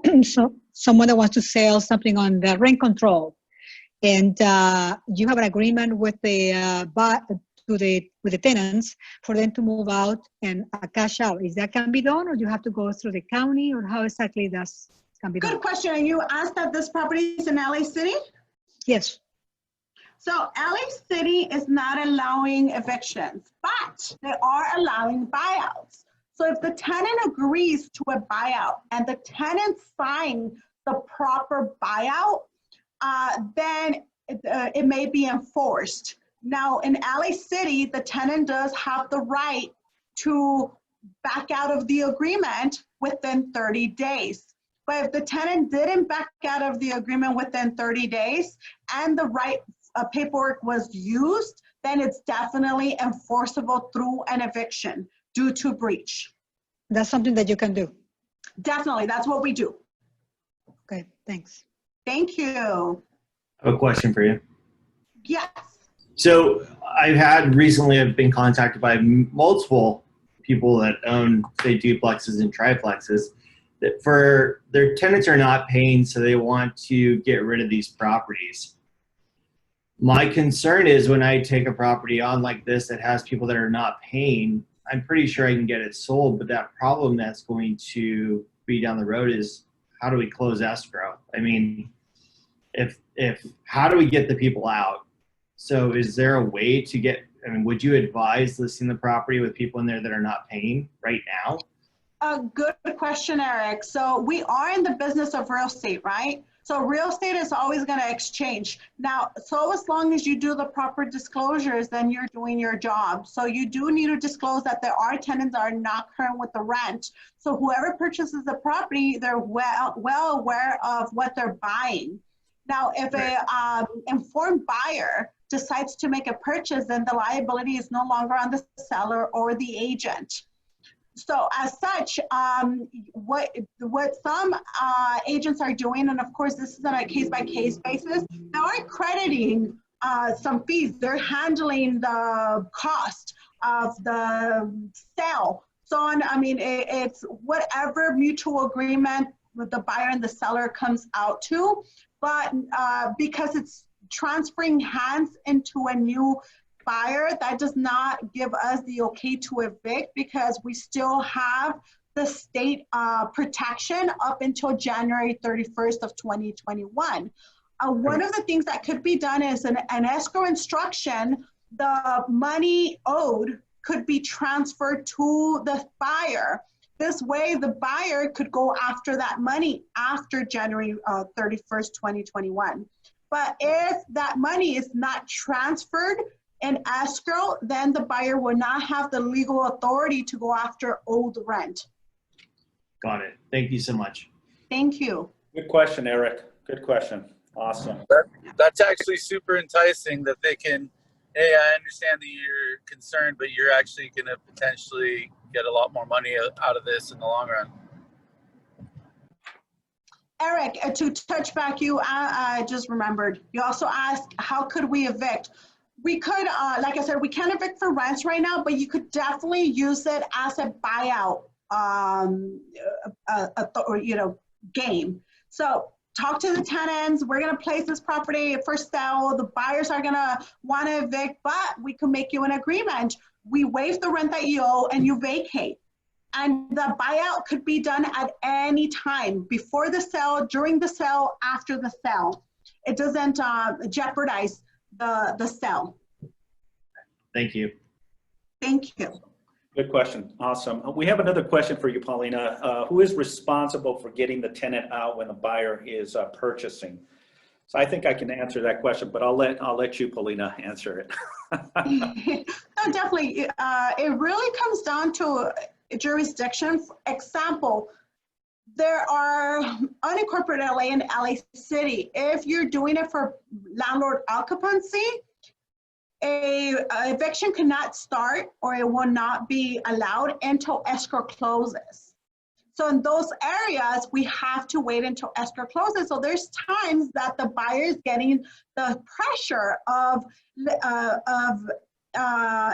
someone that wants to sell something on the rent control, and you have an agreement with the with the tenants for them to move out and cash out, is that can be done, or you have to go through the county, or how exactly that can be done? Good question. And you asked that this property is in LA City? Yes. So LA City is not allowing evictions, but they are allowing buyouts. So if the tenant agrees to a buyout and the tenant signs the proper buyout, then it may be enforced. Now in LA City, the tenant does have the right to back out of the agreement within 30 days. But if the tenant didn't back out of the agreement within 30 days and the right paperwork was used, then it's definitely enforceable through an eviction due to breach. That's something that you can do. Definitely, that's what we do. Okay, thanks. Thank you. I have a question for you. Yes. So I've been contacted by multiple people that own, say, duplexes and triplexes that for their tenants are not paying, so they want to get rid of these properties. My concern is when I take a property on like this that has people that are not paying, I'm pretty sure I can get it sold, but that problem that's going to be down the road is how do we close escrow? I mean, how do we get the people out? So is there a way to get, I mean, would you advise listing the property with people in there that are not paying right now? A good question, Eric. So we are in the business of real estate, right? So real estate is always going to exchange. Now, so as long as you do the proper disclosures, then you're doing your job. So you do need to disclose that there are tenants that are not current with the rent. So whoever purchases the property, they're well aware of what they're buying. Now, if a informed buyer decides to make a purchase, then the liability is no longer on the seller or the agent. So as such, what some agents are doing, and of course this is on a case-by-case basis, they are crediting some fees. They're handling the cost of the sale. So on, I mean, it's whatever mutual agreement with the buyer and the seller comes out to, but because it's transferring hands into a new buyer, that does not give us the okay to evict because we still have the state protection up until January 31st of 2021. One of the things that could be done is an escrow instruction. The money owed could be transferred to the buyer. This way the buyer could go after that money after January 31st, 2021. But if that money is not transferred in escrow, then the buyer will not have the legal authority to go after owed rent. Got it. Thank you so much. Thank you. Good question, Eric. Good question. Awesome. That's actually super enticing that they can, hey, I understand that you're concerned, but you're actually going to potentially get a lot more money out of this in the long run. Eric, to touch back you, I just remembered. You also asked, how could we evict? We could, like I said, we can't evict for rents right now, but you could definitely use it as a buyout, game. So talk to the tenants. We're going to place this property for sale. The buyers are going to want to evict, but we can make you an agreement. We waive the rent that you owe and you vacate. And the buyout could be done at any time, before the sale, during the sale, after the sale. It doesn't jeopardize the sale. Thank you. Thank you. Good question. Awesome. We have another question for you, Paulina. Who is responsible for getting the tenant out when the buyer is purchasing? So I think I can answer that question, but I'll let you, Paulina, answer it. No, definitely. It really comes down to jurisdiction. Example, there are unincorporated LA and LA City. If you're doing it for landlord occupancy, a eviction cannot start or it will not be allowed until escrow closes. So in those areas, we have to wait until escrow closes. So there's times that the buyer is getting the pressure of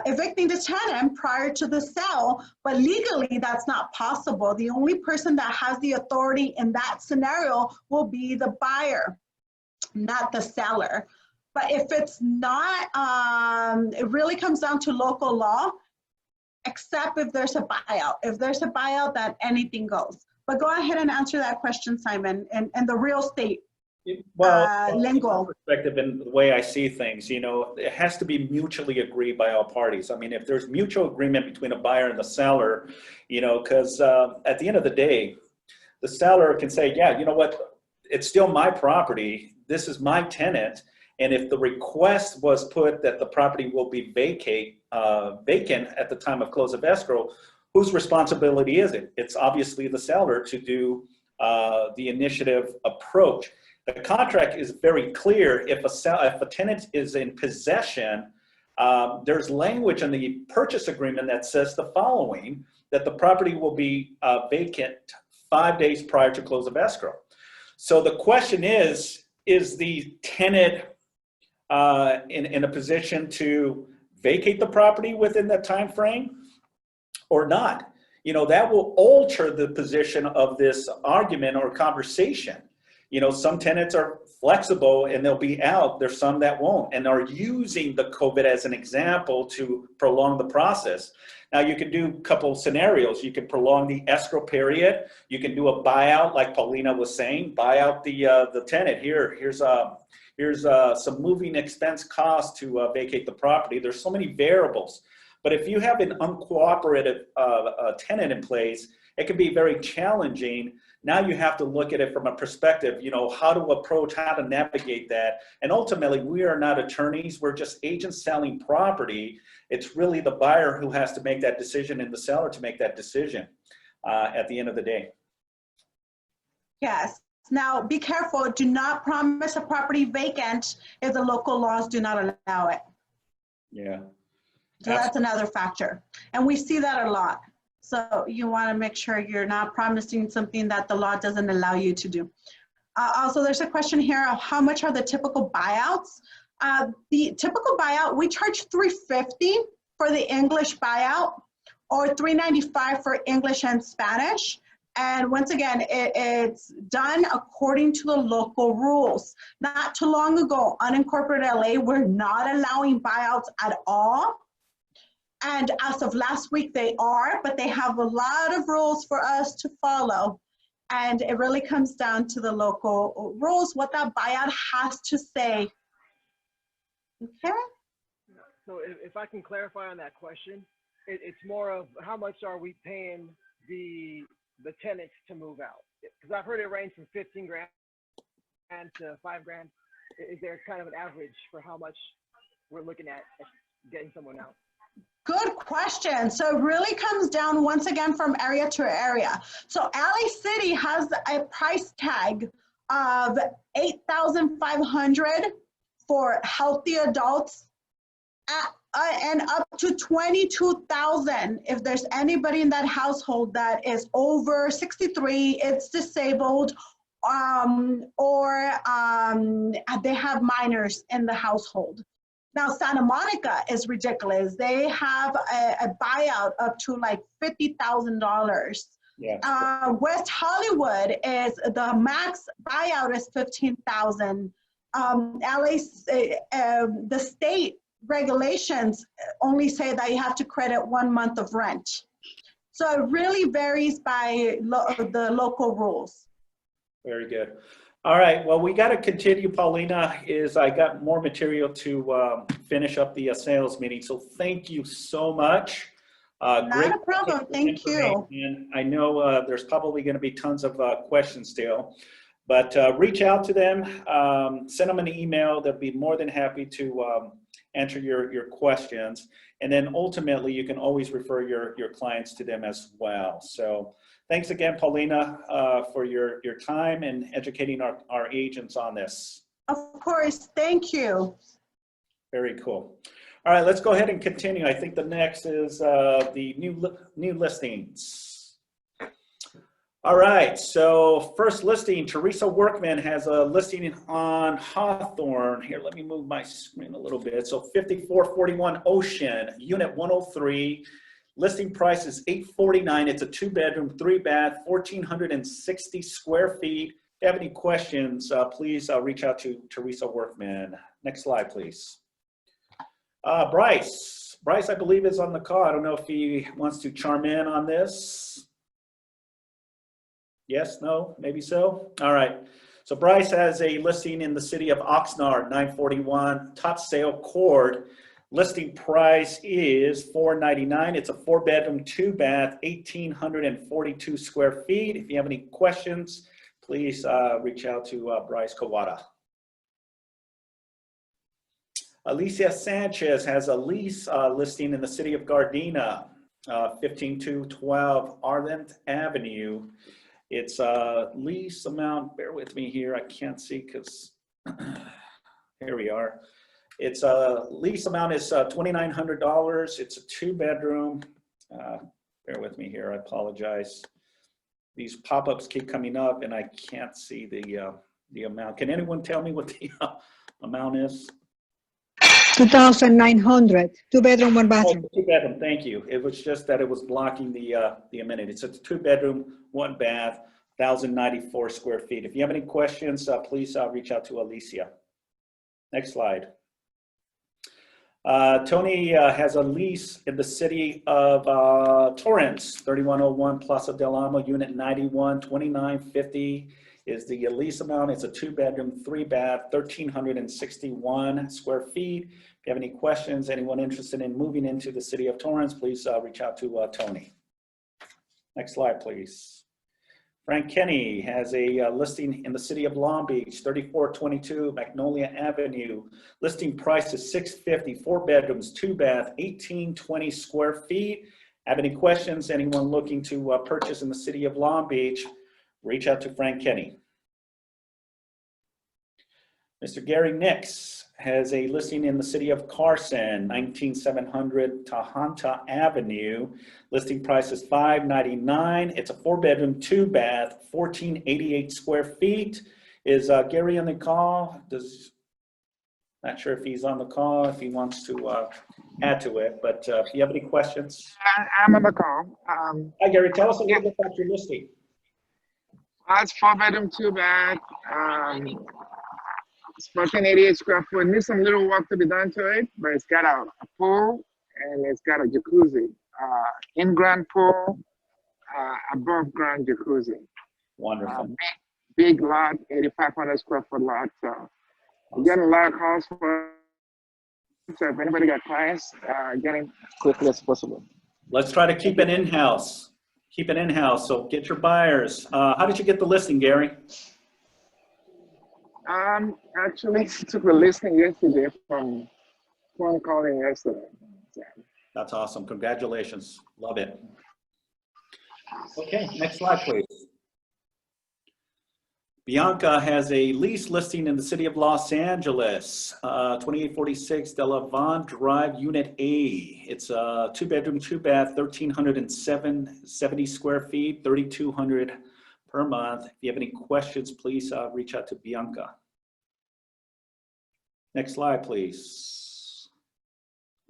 evicting the tenant prior to the sale, but legally that's not possible. The only person that has the authority in that scenario will be the buyer, not the seller. But if it's not, it really comes down to local law, except if there's a buyout. If there's a buyout, then anything goes. But go ahead and answer that question, Simon, and the real estate lingo. Perspective and the way I see things, it has to be mutually agreed by all parties. I mean, if there's mutual agreement between a buyer and the seller, because at the end of the day, the seller can say, yeah, you know what, it's still my property. This is my tenant. And if the request was put that the property will be vacant at the time of close of escrow, whose responsibility is it? It's obviously the seller to do the initiative approach. The contract is very clear. If a tenant is in possession, there's language in the purchase agreement that says the following, that the property will be vacant 5 days prior to close of escrow. So the question is the tenant in a position to vacate the property within that time frame or not? You know, that will alter the position of this argument or conversation. You know, some tenants are flexible and they'll be out. There's some that won't and are using the COVID as an example to prolong the process. Now you can do a couple scenarios. You can prolong the escrow period. You can do a buyout, like Paulina was saying, buy out the tenant. Here's some moving expense cost to vacate the property. There's so many variables. But if you have an uncooperative tenant in place, it can be very challenging. Now you have to look at it from a perspective, you know, how to approach, how to navigate that. And ultimately, we are not attorneys. We're just agents selling property. It's really the buyer who has to make that decision and the seller to make that decision at the end of the day. Yes. Now, be careful. Do not promise a property vacant if the local laws do not allow it. Yeah. So that's another factor. And we see that a lot. So you want to make sure you're not promising something that the law doesn't allow you to do. Also, there's a question here of how much are the typical buyouts? The typical buyout, we charge $350 for the English buyout or $395 for English and Spanish. And once again, it's done according to the local rules. Not too long ago, unincorporated LA, we're not allowing buyouts at all. And as of last week, they are, but they have a lot of rules for us to follow. And it really comes down to the local rules, what that buyout has to say. Okay? So if I can clarify on that question, it's more of how much are we paying the tenants to move out? Because I've heard it range from 15 grand to 5 grand. Is there kind of an average for how much we're looking at getting someone out? Good question. So it really comes down once again from area to area. So LA City has a price tag of $8,500 for healthy adults and up to $22,000 if there's anybody in that household that is over 63, it's disabled, or they have minors in the household. Now, Santa Monica is ridiculous. They have a buyout up to like $50,000. Yeah. West Hollywood is the max buyout is $15,000. LA, the state regulations only say that you have to credit 1 month of rent. So it really varies by the local rules. Very good. All right, well, we got to continue, Paulina, I got more material to finish up the sales meeting. So thank you so much. Not a problem, thank you. And I know there's probably going to be tons of questions still, but reach out to them, send them an email. They'll be more than happy to answer your questions. And then ultimately, you can always refer your clients to them as well. So thanks again, Paulina, for your time and educating our agents on this. Of course, thank you. Very cool. All right, let's go ahead and continue. I think the next is the new listings. All right, so first listing, Teresa Workman has a listing on Hawthorne. Here, let me move my screen a little bit. So 5441 Ocean, Unit 103. Listing price is $849. It's a 2-bedroom, 3-bath, 1,460 square feet. If you have any questions, please reach out to Teresa Workman. Next slide, please. Bryce, I believe, is on the call. I don't know if he wants to chime in on this. Yes, no, maybe so. All right. So Bryce has a listing in the city of Oxnard, 941 Top Sale Court. Listing price is $499. It's a 4-bedroom, 2-bath, 1,842 square feet. If you have any questions, please reach out to Bryce Kawada. Alicia Sanchez has a lease listing in the city of Gardena, 15212 Ardath Avenue. It's lease amount, bear with me here, I can't see because, here we are. It's lease amount is $2,900. It's a 2-bedroom. Bear with me here, I apologize. These pop-ups keep coming up and I can't see the amount. Can anyone tell me what the amount is? 2,900, 2-bedroom, 1-bathroom. Oh, 2-bedroom, thank you. It was just that it was blocking the amenities. It's a 2-bedroom, 1-bath, 1,094 square feet. If you have any questions, please reach out to Alicia. Next slide. Tony has a lease in the city of Torrance, 3101 Plaza del Amo, Unit 91, 2950 is the lease amount. It's a 2-bedroom, 3-bath, 1,361 square feet. If you have any questions, anyone interested in moving into the city of Torrance, please reach out to Tony. Next slide, please. Frank Kenny has a listing in the city of Long Beach, 3422 Magnolia Avenue. Listing price is $650, 4 bedrooms, 2-bath, 1,820 square feet. Have any questions? Anyone looking to purchase in the city of Long Beach, reach out to Frank Kenny. Mr. Gary Nix has a listing in the city of Carson, 19700 Tajauta Avenue. Listing price is $599. It's a 4-bedroom, 2-bath, 1,488 square feet. Is Gary on the call? Not sure if he's on the call, if he wants to add to it, but if you have any questions. I'm on the call. Hi, Gary, tell us a little bit about your listing. It's 4-bedroom, 2-bath. It's 1,488 square foot. Needs some little work to be done to it, but it's got a pool and it's got a jacuzzi. In-ground pool, above-ground jacuzzi. Wonderful. Big lot, 8,500 square foot lot. So we're getting a lot of calls for it. So if anybody got clients, get in as quickly as possible. Let's try to keep it in-house. Keep it in-house, so get your buyers. How did you get the listing, Gary? Actually took the listing yesterday from phone calling yesterday. So. That's awesome. Congratulations. Love it. Okay, next slide, please. Bianca has a lease listing in the city of Los Angeles, 2846 De La Van Drive, Unit A. It's a 2-bedroom, 2-bath, 1,370 square feet, 3,200 per month. If you have any questions, please reach out to Bianca. Next slide, please.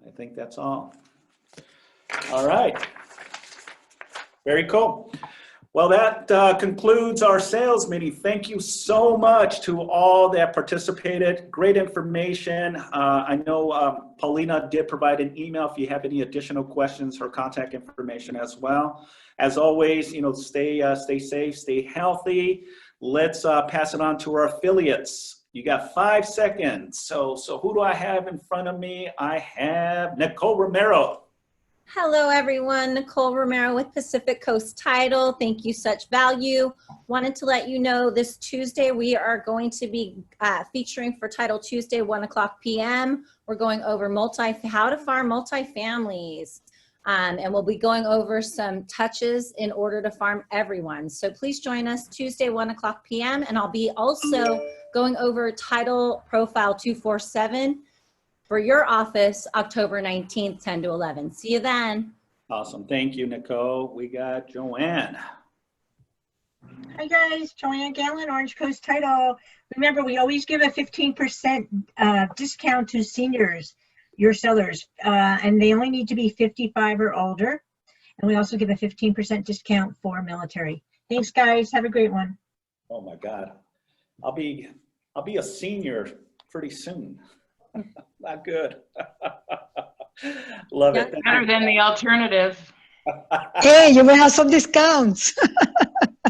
I think that's all. All right. Very cool. Well, that concludes our sales meeting. Thank you so much to all that participated. Great information. I know Paulina did provide an email if you have any additional questions, her contact information as well. As always, you know, stay safe, stay healthy. Let's pass it on to our affiliates. You got 5 seconds. So who do I have in front of me? I have Nicole Romero. Hello, everyone. Nicole Romero with Pacific Coast Title. Thank you, Such Value. Wanted to let you know this Tuesday we are going to be featuring for Title Tuesday, 1:00 p.m. We're going over how to farm multifamilies. And we'll be going over some touches in order to farm everyone. So please join us Tuesday, 1:00 p.m. And I'll be also going over Title Profile 247 for your office, October 19th, 10 to 11. See you then. Awesome. Thank you, Nicole. We got Joanne. Hi guys, Joanne Gallen, Orange Coast Title. Remember, we always give a 15% discount to seniors, your sellers, and they only need to be 55 or older. And we also give a 15% discount for military. Thanks guys, have a great one. Oh my God. I'll be a senior pretty soon. Not good. Love it. Better than the alternative. Hey, you will have some discounts.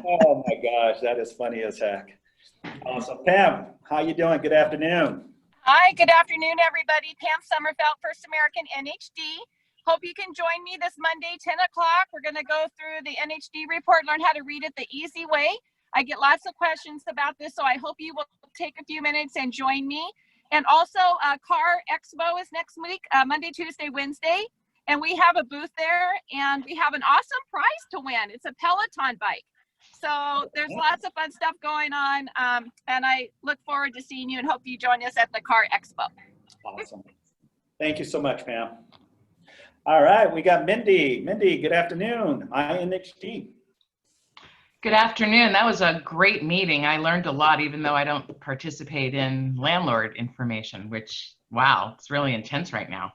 Oh my gosh, that is funny as heck. Awesome. Pam, how you doing? Good afternoon. Hi, good afternoon, everybody. Pam Sommerfeld, First American NHD. Hope you can join me this Monday, 10 o'clock. We're going to go through the NHD report, learn how to read it the easy way. I get lots of questions about this, so I hope you will take a few minutes and join me. And also, Car Expo is next week, Monday, Tuesday, Wednesday. And we have a booth there, and we have an awesome prize to win. It's a Peloton bike. So there's lots of fun stuff going on. And I look forward to seeing you and hope you join us at the Car Expo. Awesome. Thank you so much, Pam. All right, we got Mindy. Mindy, good afternoon. INHD. Good afternoon. That was a great meeting. I learned a lot, even though I don't participate in landlord information, which, wow, it's really intense right now.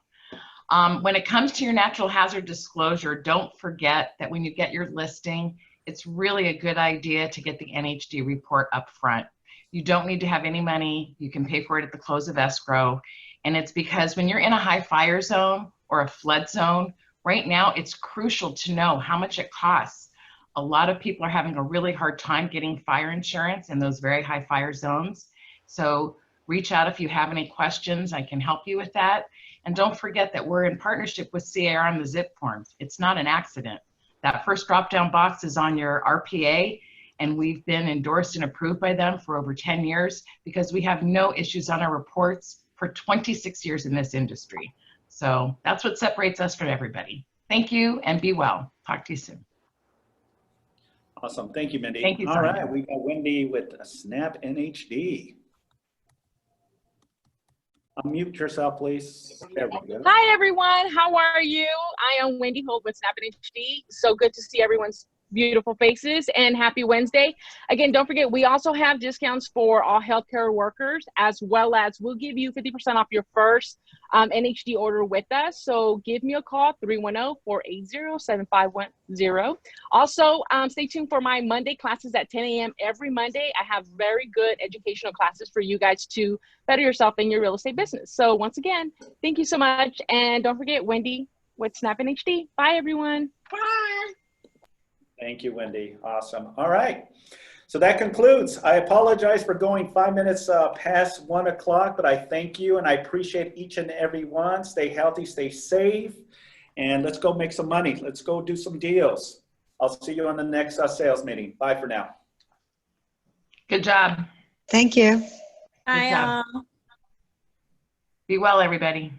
When it comes to your natural hazard disclosure, don't forget that when you get your listing, it's really a good idea to get the NHD report up front. You don't need to have any money. You can pay for it at the close of escrow. And it's because when you're in a high fire zone or a flood zone, right now it's crucial to know how much it costs. A lot of people are having a really hard time getting fire insurance in those very high fire zones. So reach out if you have any questions. I can help you with that. And don't forget that we're in partnership with CAR on the ZIP forms. It's not an accident. That first drop-down box is on your RPA, and we've been endorsed and approved by them for over 10 years because we have no issues on our reports for 26 years in this industry. So that's what separates us from everybody. Thank you and be well. Talk to you soon. Awesome. Thank you, Mindy. Thank you, All Sonia. right, we got Wendy with Snap NHD. Unmute yourself, please. There we go. Hi, everyone. How are you? I am Wendy Holt with Snap HD. So good to see everyone's beautiful faces, and happy Wednesday. Again, don't forget, we also have discounts for all healthcare workers, as well as we'll give you 50% off your first NHD order with us. So give me a call, 310-480-7510. Also, stay tuned for my Monday classes at 10 a.m. every Monday. I have very good educational classes for you guys to better yourself in your real estate business. So once again, thank you so much. And don't forget, Wendy with Snap NHD. Bye, everyone. Bye. Thank you, Wendy. Awesome. All right. So that concludes. I apologize for going 5 minutes past 1 o'clock, but I thank you and I appreciate each and every one. Stay healthy, stay safe, and let's go make some money. Let's go do some deals. I'll see you on the next sales meeting. Bye for now. Good job. Thank you. Bye, job. Be well, everybody.